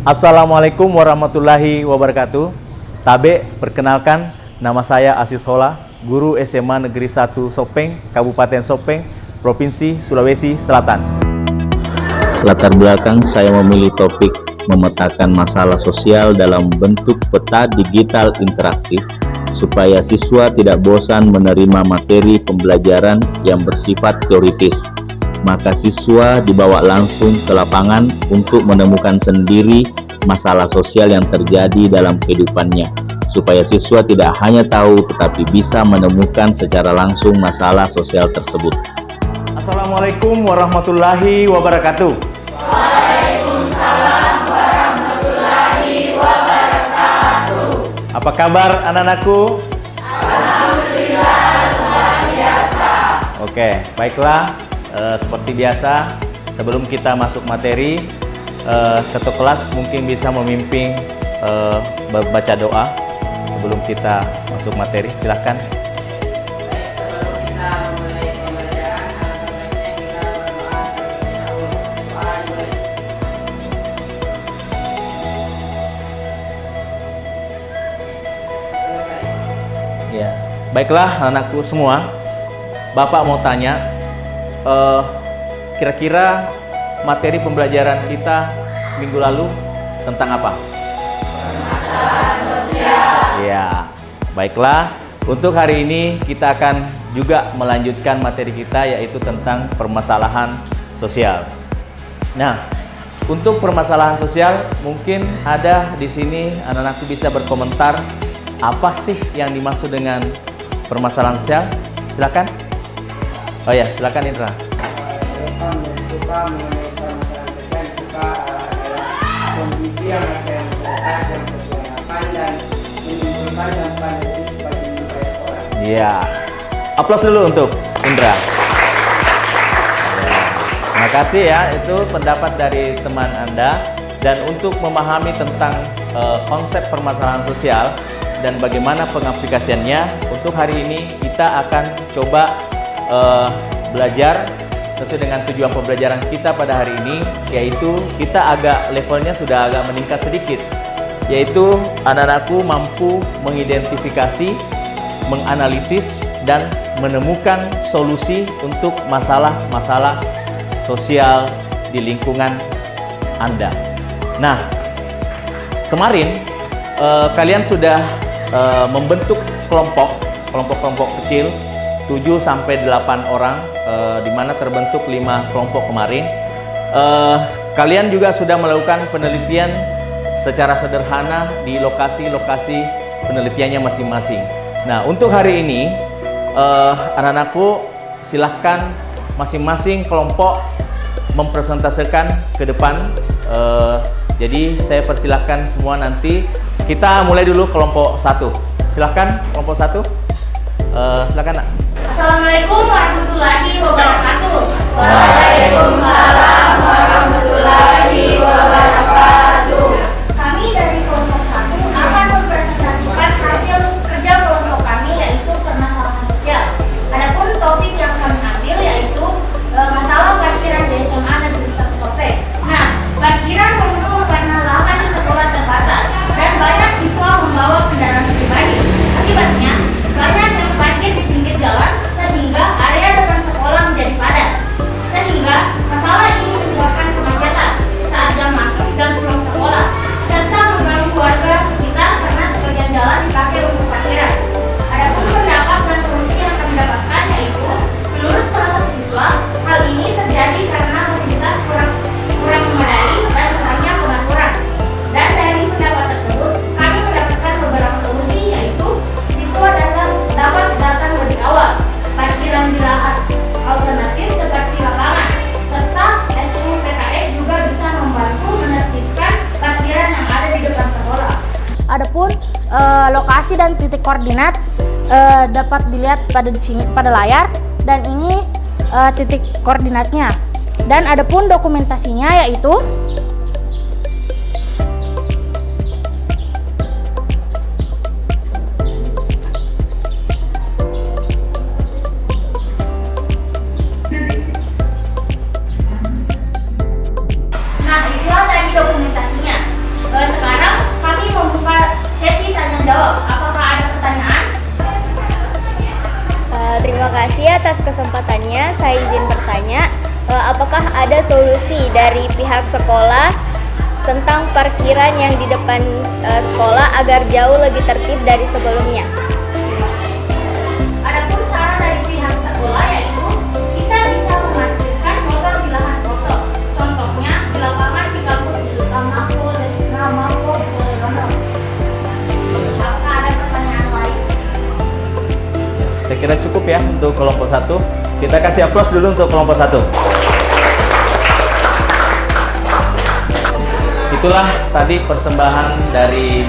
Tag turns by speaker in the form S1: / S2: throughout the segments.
S1: Assalamualaikum warahmatullahi wabarakatuh. Tabe, perkenalkan, nama saya Asis Hola, guru SMA Negeri 1 Sopeng, Kabupaten Sopeng, Provinsi Sulawesi Selatan.
S2: Latar belakang saya memilih topik memetakan masalah sosial dalam bentuk peta digital interaktif supaya siswa tidak bosan menerima materi pembelajaran yang bersifat teoritis. Maka siswa dibawa langsung ke lapangan untuk menemukan sendiri masalah sosial yang terjadi dalam kehidupannya, supaya siswa tidak hanya tahu tetapi bisa menemukan secara langsung masalah sosial tersebut.
S1: Assalamualaikum warahmatullahi wabarakatuh.
S3: Waalaikumsalam warahmatullahi wabarakatuh.
S1: Apa kabar anak-anakku?
S3: Alhamdulillah luar biasa.
S1: Oke, baiklah. Seperti biasa, sebelum kita masuk materi, ketua kelas mungkin bisa memimpin baca doa sebelum kita masuk materi. Silahkan.
S4: Baik, sebelum kita mulai pembelajaran, sebaiknya kita berdoa terlebih dahulu. Selesai.
S1: Ya, baiklah anak-anakku semua. Bapak mau tanya, kira-kira materi pembelajaran kita minggu lalu tentang apa?
S3: Masalah sosial.
S1: Ya, baiklah. Untuk hari ini kita akan juga melanjutkan materi kita, yaitu tentang permasalahan sosial. Nah, untuk permasalahan sosial mungkin ada di sini anak-anakku bisa berkomentar apa sih yang dimaksud dengan permasalahan sosial? Silakan. Oh ya, silakan Indra.
S4: Suka mengenai permasalahan sosial juga adalah kondisi yang ada di masyarakat yang sesuai harapan dan menimbulkan dampak negatif bagi banyak orang.
S1: Iya. Aplaus dulu untuk Indra. Ya, terima kasih ya, itu pendapat dari teman Anda. Dan untuk memahami tentang konsep permasalahan sosial dan bagaimana pengaplikasiannya, untuk hari ini kita akan coba belajar sesuai dengan tujuan pembelajaran kita pada hari ini, yaitu kita levelnya sudah agak meningkat sedikit, yaitu anak-anakku mampu mengidentifikasi, menganalisis, dan menemukan solusi untuk masalah-masalah sosial di lingkungan Anda. Nah, kemarin kalian sudah membentuk kelompok-kelompok kecil 7-8 orang, di mana terbentuk 5 kelompok kemarin. Kalian juga sudah melakukan penelitian secara sederhana di lokasi-lokasi penelitiannya masing-masing. Nah, untuk hari ini anak-anakku silahkan masing-masing kelompok mempresentasikan ke depan. Jadi saya persilahkan semua, nanti kita mulai dulu kelompok 1. Silahkan kelompok 1. Silakan nak.
S3: Assalamualaikum warahmatullahi wabarakatuh.
S1: Waalaikumsalam
S3: warahmatullahi wabarakatuh. Kami dari kelompok 1 akan mempresentasikan hasil kerja kelompok kami, yaitu permasalahan sosial. Adapun topik yang kami ambil yaitu masalah parkiran di SMA Negeri 1 Sopeng. Nah, parkiran menumpuk karena lahan di sekolah terbatas dan banyak siswa membawa kendaraan pribadi. Akibatnya, banyak yang parkir di pinggir jalan sehingga area depan sekolah menjadi padat. Sehingga masalah ini menyebabkan kemacetan saat jam masuk dan pulang sekolah, serta mengganggu warga sekitar karena sebagian jalan dipakai untuk parkiran. Adapun pendapat dan solusi yang kami dapatkan yaitu, menurut salah satu siswa, hal ini terjadi karena fasilitas kurang memadai dan kurangnya pengaturan. Dan dari pendapat tersebut, kami mendapatkan beberapa solusi, yaitu siswa dapat datang lebih awal, parkiran di lahan alternatif seperti lapangan, serta SUPKF juga bisa membantu menertibkan parkiran yang ada di depan sekolah. Adapun lokasi dan titik koordinat dapat dilihat pada layar, dan ini titik koordinatnya. Dan adapun dokumentasinya yaitu
S5: dari pihak sekolah tentang parkiran yang di depan sekolah agar jauh lebih tertib dari sebelumnya.
S3: Adapun saran dari pihak sekolah yaitu kita bisa memarkirkan motor di lahan kosong. Contohnya di lapangan di kampus di Kamako dan Kamako di London. Apakah ada pertanyaan lain?
S1: Saya kira cukup ya untuk kelompok 1. Kita kasih aplaus dulu untuk kelompok 1. Itulah tadi persembahan dari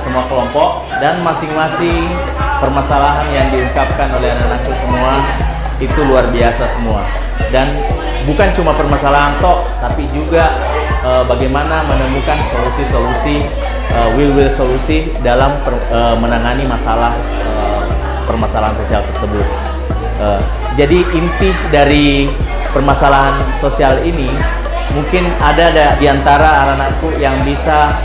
S1: semua kelompok, dan masing-masing permasalahan yang diungkapkan oleh anak-anakku semua itu luar biasa semua. Dan bukan cuma permasalahan tok, tapi juga bagaimana menemukan solusi-solusi, will solusi dalam menangani masalah permasalahan sosial tersebut. Jadi inti dari permasalahan sosial ini, mungkin ada di antara anak-anakku yang bisa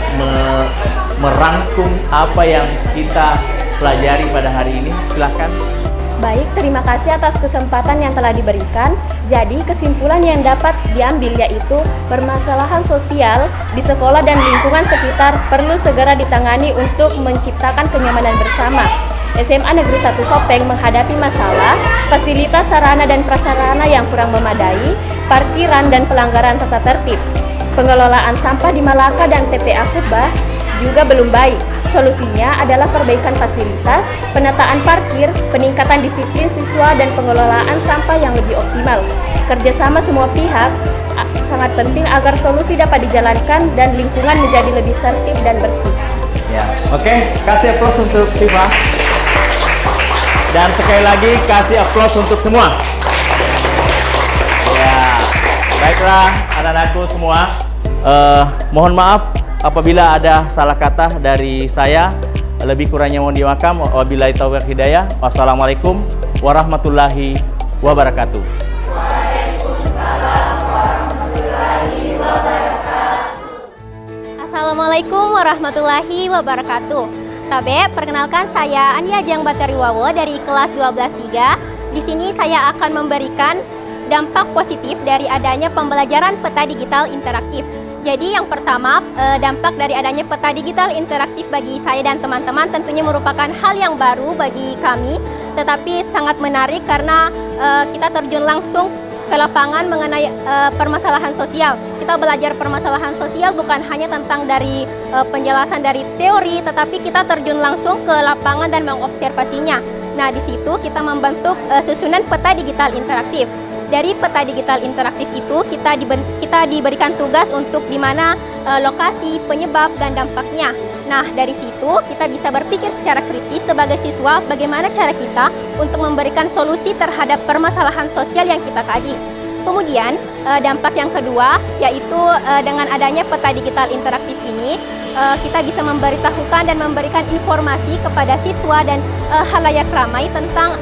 S1: merangkum apa yang kita pelajari pada hari ini. Silahkan.
S5: Baik, terima kasih atas kesempatan yang telah diberikan. Jadi, kesimpulan yang dapat diambil yaitu permasalahan sosial di sekolah dan lingkungan sekitar perlu segera ditangani untuk menciptakan kenyamanan bersama. SMA Negeri 1 Sopeng menghadapi masalah fasilitas sarana dan prasarana yang kurang memadai, parkiran dan pelanggaran tata tertib. Pengelolaan sampah di Malaka dan TPA Kubah juga belum baik. Solusinya adalah perbaikan fasilitas, penataan parkir, peningkatan disiplin siswa dan pengelolaan sampah yang lebih optimal. Kerjasama semua pihak sangat penting agar solusi dapat dijalankan dan lingkungan menjadi lebih tertib dan bersih.
S1: Ya, oke, kasih aplaus untuk Siva. Dan sekali lagi kasih aplaus untuk semua. Ya, baiklah anak-anakku semua. Mohon maaf apabila ada salah kata dari saya. Lebih kurangnya mohon dimaafkan. Wabillahi taufiq hidayah. Wassalamualaikum warahmatullahi wabarakatuh.
S6: Assalamualaikum warahmatullahi wabarakatuh. Tabe, perkenalkan saya Ania Ajeng Batariwawo dari kelas 12-3. Di sini saya akan memberikan dampak positif dari adanya pembelajaran peta digital interaktif. Jadi yang pertama, dampak dari adanya peta digital interaktif bagi saya dan teman-teman tentunya merupakan hal yang baru bagi kami, tetapi sangat menarik karena kita terjun langsung ke lapangan mengenai permasalahan sosial. Kita belajar permasalahan sosial bukan hanya tentang dari penjelasan dari teori, tetapi kita terjun langsung ke lapangan dan mengobservasinya. Nah, di situ kita membentuk susunan peta digital interaktif. Dari peta digital interaktif itu kita diberikan tugas untuk di mana lokasi, penyebab, dan dampaknya. Nah, dari situ kita bisa berpikir secara kritis sebagai siswa bagaimana cara kita untuk memberikan solusi terhadap permasalahan sosial yang kita kaji. Kemudian dampak yang kedua yaitu dengan adanya peta digital interaktif ini kita bisa memberitahukan dan memberikan informasi kepada siswa dan halayak ramai tentang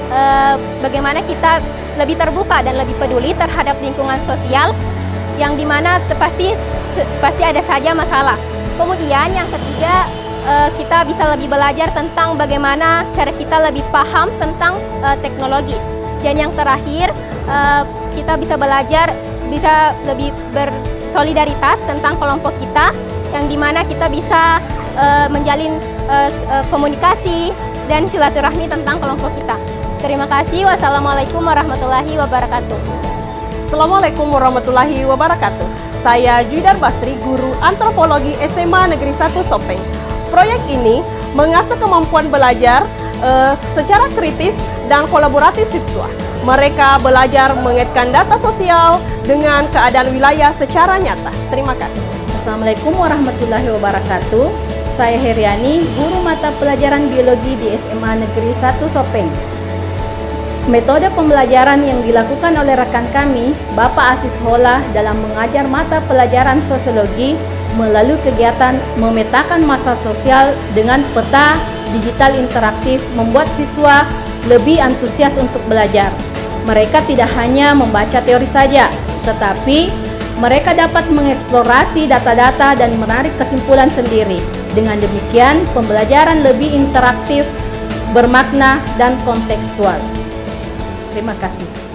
S6: bagaimana kita lebih terbuka dan lebih peduli terhadap lingkungan sosial yang dimana pasti ada saja masalah. Kemudian yang ketiga, kita bisa lebih belajar tentang bagaimana cara kita lebih paham tentang teknologi. Dan yang terakhir, kita bisa belajar, bisa lebih bersolidaritas tentang kelompok kita, yang dimana kita bisa menjalin komunikasi dan silaturahmi tentang kelompok kita. Terima kasih. Wassalamualaikum warahmatullahi wabarakatuh.
S7: Assalamualaikum warahmatullahi wabarakatuh. Saya Juidar Basri, guru antropologi SMA Negeri 1 Sopeng. Proyek ini mengasah kemampuan belajar secara kritis dan kolaboratif siswa. Mereka belajar mengaitkan data sosial dengan keadaan wilayah secara nyata. Terima kasih.
S8: Assalamualaikum warahmatullahi wabarakatuh. Saya Heriani, guru mata pelajaran biologi di SMA Negeri 1 Sopeng. Metode pembelajaran yang dilakukan oleh rekan kami, Bapak Asis Hola, dalam mengajar mata pelajaran sosiologi melalui kegiatan memetakan masalah sosial dengan peta digital interaktif membuat siswa lebih antusias untuk belajar. Mereka tidak hanya membaca teori saja, tetapi mereka dapat mengeksplorasi data-data dan menarik kesimpulan sendiri. Dengan demikian, pembelajaran lebih interaktif, bermakna, dan kontekstual. Terima kasih.